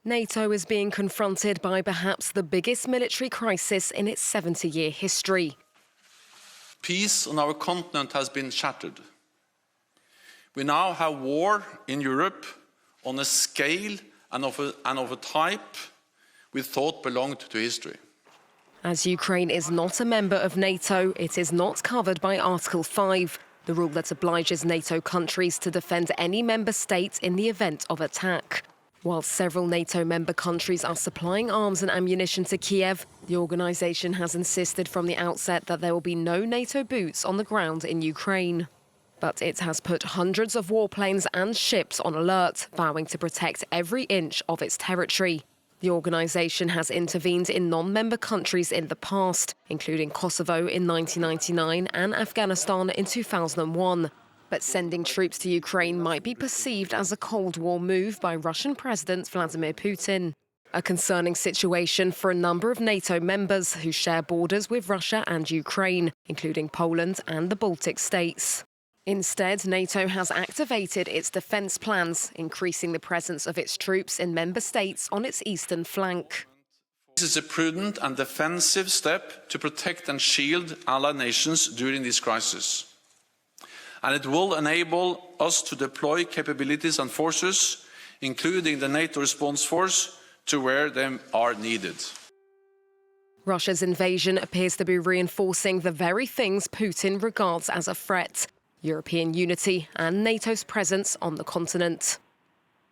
NATO is being confronted by perhaps the biggest military crisis in its 70-year history. Peace on our continent has been shattered. We now have war in Europe on a scale and of a type we thought belonged to history. As Ukraine is not a member of NATO, it is not covered by Article 5, the rule that obliges NATO countries to defend any member state in the event of attack. While several NATO member countries are supplying arms and ammunition to Kiev, the organisation has insisted from the outset that there will be no NATO boots on the ground in Ukraine. But it has put hundreds of warplanes and ships on alert, vowing to protect every inch of its territory. The organisation has intervened in non-member countries in the past, including Kosovo in 1999 and Afghanistan in 2001. But sending troops to Ukraine might be perceived as a Cold War move by Russian President Vladimir Putin. A concerning situation for a number of NATO members who share borders with Russia and Ukraine, including Poland and the Baltic states. Instead, NATO has activated its defence plans, increasing the presence of its troops in member states on its eastern flank. This is a prudent and defensive step to protect and shield allied nations during this crisis. And it will enable us to deploy capabilities and forces, including the NATO response force, to where they are needed. Russia's invasion appears to be reinforcing the very things Putin regards as a threat: European unity and NATO's presence on the continent.